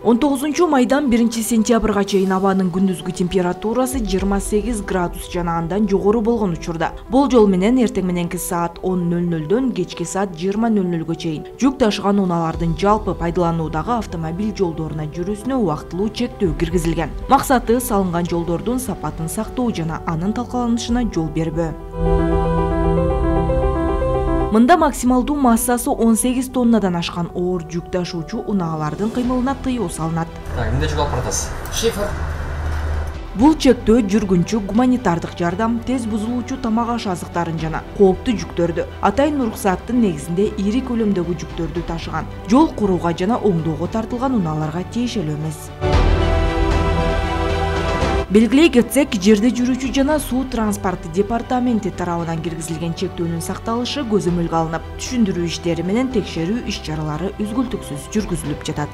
19 майдан 1 сентябрга чейин абанын күндүзгү температурасы 28 градус жана андан жогору болгон учурда. Болжол менен эртең мененки саат 10:00дөн кечки саат 20:00га чейин жүк ташыган унаалардын жалпы пайдалануудагы автомобиль жолдоруна жүрүүсүнө убактылуу чектөө киргизилген. Максаты салынган жолдордун сапатын сактоо жана анын талкаланышына жол бербөө. Мында максималдуу массасы 18 тоннадан ашкан оор жүк ташуучу унаалардын кыймылына тыюу салынат. Эмне жүк алып баратасыз? Шифр. Бул чектөө жүргүнчү гуманитардык жардам, тез бузулуучу тамак аш азыктарын жана кооптуу жүктөрдү, атайын уруксаттын негизинде ири көлөмдөгү жүктөрдү ташыган, жол курууга жана оңдоого тартылган унааларга тиешелүү эмес. Белгилей кетсек, жерде жүрүүчү жана суу транспорты департаменти тарабынан киргизилген чектөөнүн сакталышы көзөмөлгө алынып, түшүндүрүү иштери менен текшерүү иш-чаралары үзгүлтүксүз жүргүзүлүп жатат.